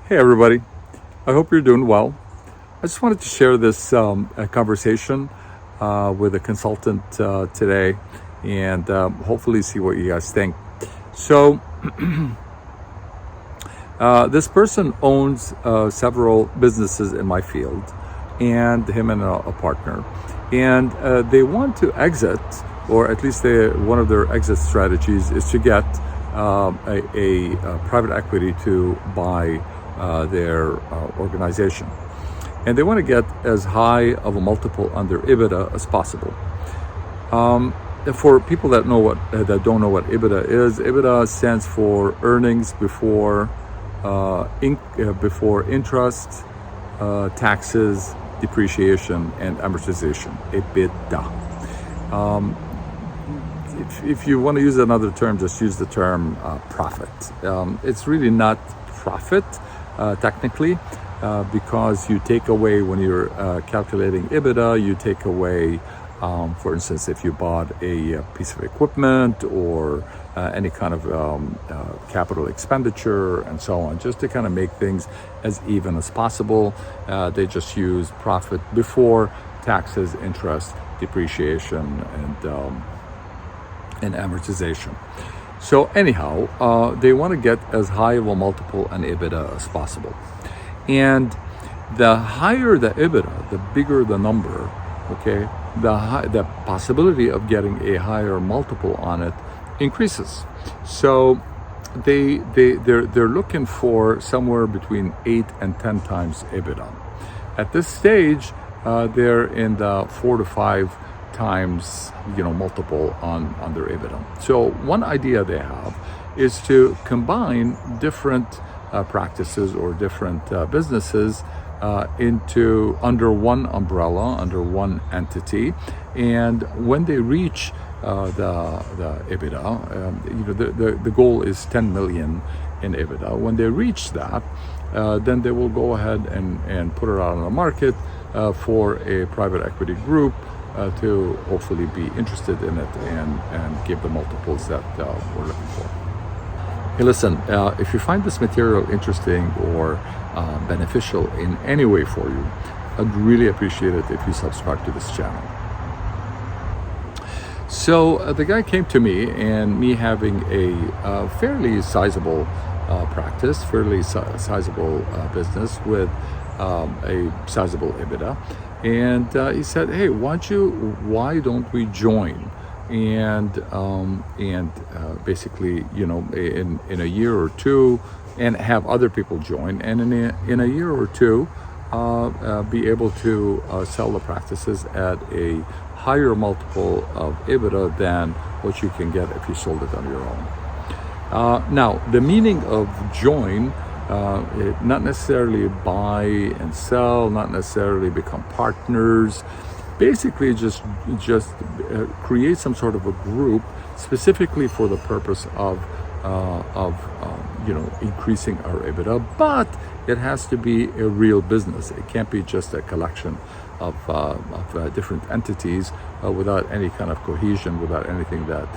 Hey everybody, I hope you're doing well. I just wanted to share this conversation with a consultant today and hopefully see what you guys think. So, this person owns several businesses in my field, and him and a partner. And they want to exit, or at least one of their exit strategies is to get a private equity to buy their organization. And they want to get as high of a multiple on their EBITDA as possible. For people that don't know what EBITDA is, EBITDA stands for earnings before interest, taxes, depreciation, and amortization. EBITDA. If you want to use another term, just use the term profit. It's really not profit technically, because you take away, when you're calculating EBITDA, you take away, for instance, if you bought a piece of equipment or any kind of capital expenditure and so on, just to kind of make things as even as possible. They just use profit before taxes, interest, depreciation, and amortization. So anyhow, they want to get as high of a multiple on EBITDA as possible. And the higher the EBITDA, the bigger the number, okay, the possibility of getting a higher multiple on it increases. So they're looking for somewhere between 8 and 10 times EBITDA. At this stage, they're in the 4 to 5 times multiple on their EBITDA. So one idea they have is to combine different practices or different businesses into under one umbrella, under one entity. And when they reach the EBITDA, the goal is 10 million in EBITDA. When they reach that, then they will go ahead and put it out on the market for a private equity group to hopefully be interested in it and give the multiples that we're looking for. Hey, listen, if you find this material interesting or beneficial in any way for you, I'd really appreciate it if you subscribe to this channel. So the guy came to me, and me having a fairly sizable practice, fairly sizable business with a sizable EBITDA. And he said, "Hey, why don't we join? And basically, in a year or two, and have other people join, and in a year or two, be able to sell the practices at a higher multiple of EBITDA than what you can get if you sold it on your own." Now, the meaning of join. Not necessarily buy and sell, not necessarily become partners. Basically, just create some sort of a group specifically for the purpose of increasing our EBITDA. But it has to be a real business. It can't be just a collection of different entities without any kind of cohesion, without anything that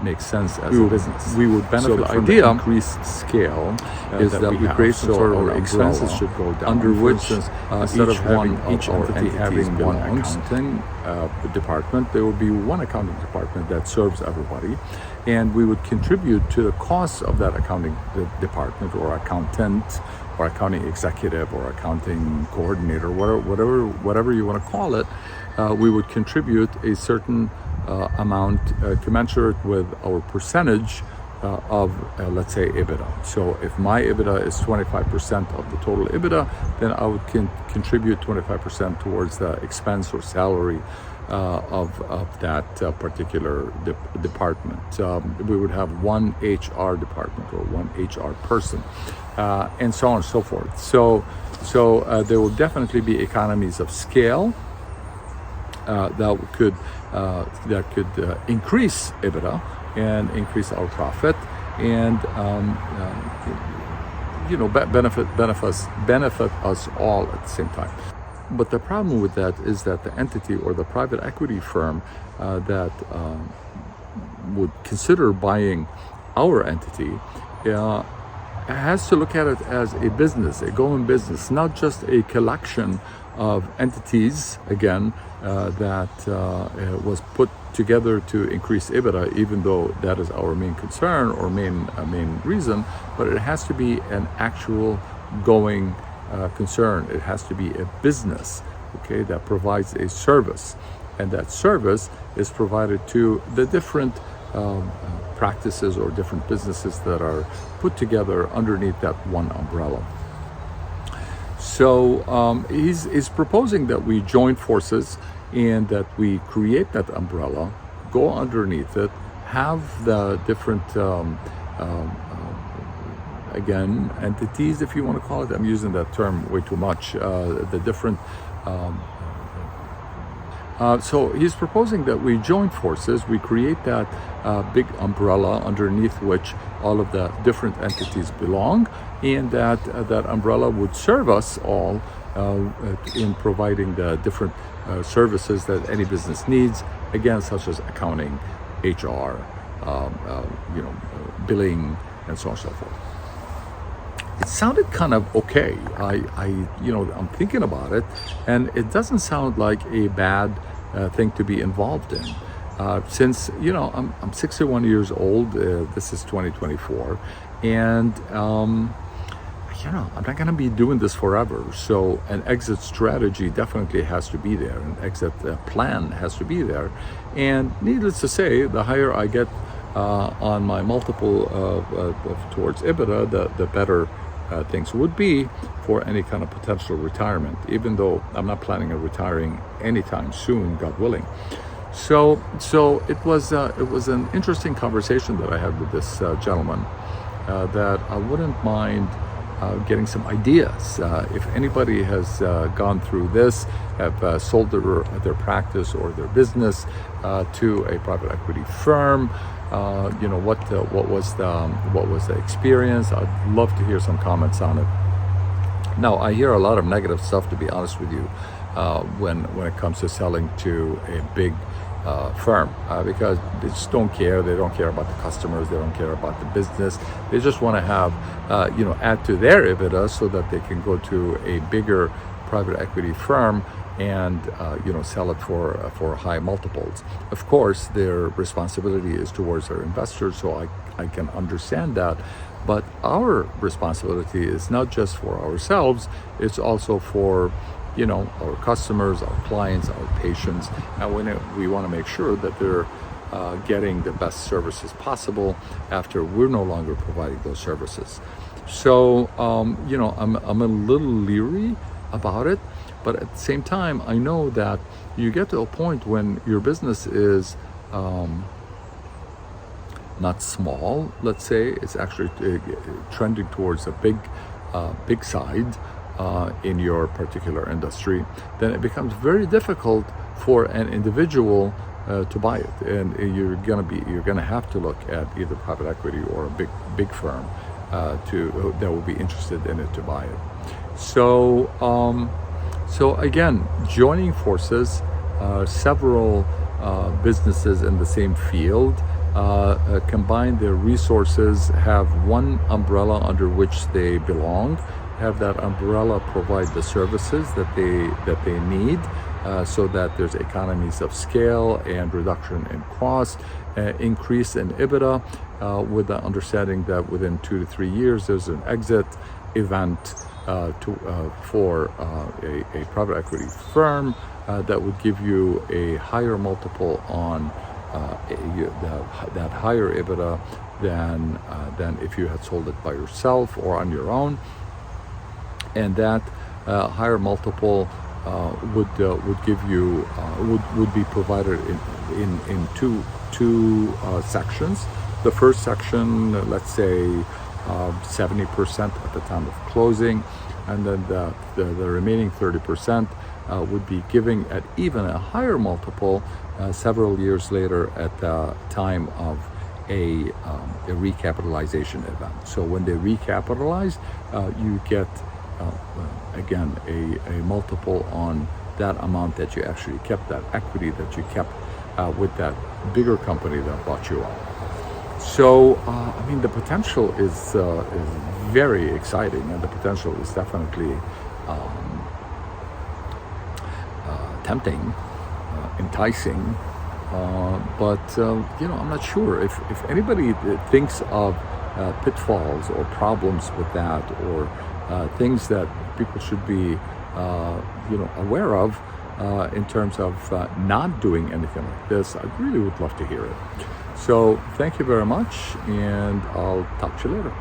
makes sense as a business. We would benefit from the increased scale is that we create some sort of our expenses should go down, under which instead of having each entity having one accounting department, there will be one accounting department that serves everybody, and we would contribute to the costs of that accounting department or accountant or accounting executive or accounting coordinator, whatever you want to call it. We would contribute a certain amount commensurate with our percentage of, let's say, EBITDA. So if my EBITDA is 25% of the total EBITDA, then I would contribute 25% towards the expense or salary of that particular department. We would have one HR department or one HR person, and so on and so forth. So there will definitely be economies of scale that could increase EBITDA and increase our profit, and benefit us all at the same time. But the problem with that is that the entity or the private equity firm that would consider buying our entity has to look at it as a business, a going business, not just a collection of entities, again, that was put together to increase EBITDA, even though that is our main concern or main reason, but it has to be an actual going concern. It has to be a business, okay, that provides a service, and that service is provided to the different practices or different businesses that are put together underneath that one umbrella. So he's proposing that we join forces and that we create that umbrella, go underneath it, have the different again, entities, if you want to call it. I'm using that term way too much. The different so he's proposing that we join forces, we create that big umbrella underneath which all of the different entities belong, and that umbrella would serve us all in providing the different services that any business needs, again, such as accounting, HR, billing, and so on and so forth. It sounded kind of okay. I'm thinking about it, and it doesn't sound like a bad thing to be involved in. Since I'm 61 years old, this is 2024, and I'm not going to be doing this forever. So an exit strategy definitely has to be there. An exit plan has to be there. And needless to say, the higher I get on my multiple towards EBITDA, the better things would be for any kind of potential retirement, even though I'm not planning on retiring anytime soon, God willing. So it was an interesting conversation that I had with this gentleman that I wouldn't mind getting some ideas. If anybody has gone through this, have sold their practice or their business to a private equity firm, what was the experience? I'd love to hear some comments on it. Now, I hear a lot of negative stuff, to be honest with you, when it comes to selling to a big firm, because they just don't care. They don't care about the customers. They don't care about the business. They just want to have, add to their EBITDA so that they can go to a bigger private equity firm and sell it for high multiples. Of course, their responsibility is towards their investors, so I can understand that. But our responsibility is not just for ourselves; it's also for our customers, our clients, our patients, and we want to make sure that they're getting the best services possible after we're no longer providing those services. So I'm a little leery about it, but at the same time, I know that you get to a point when your business is not small. Let's say it's actually trending towards a big side. In your particular industry, then it becomes very difficult for an individual to buy it, and you're gonna have to look at either private equity or a big firm that will be interested in it to buy it. So again, joining forces, several businesses in the same field. Combine their resources, have one umbrella under which they belong, have that umbrella provide the services that they need, so that there's economies of scale and reduction in cost, increase in EBITDA, with the understanding that within 2 to 3 years there's an exit event for a private equity firm that would give you a higher multiple on that higher EBITDA than if you had sold it by yourself or on your own. And that higher multiple would give you would be provided in two sections. The first section, let's say 70% at the time of closing, and then the remaining 30% would be giving at even a higher multiple several years later at the time of a recapitalization event. So when they recapitalize, you get again a multiple on that amount that you actually kept, that equity that you kept with that bigger company that bought you out. So, I mean, the potential is very exciting, and the potential is definitely tempting, enticing. But I'm not sure if anybody thinks of pitfalls or problems with that, or things that people should be, aware of in terms of not doing anything like this. I really would love to hear it. So thank you very much, and I'll talk to you later.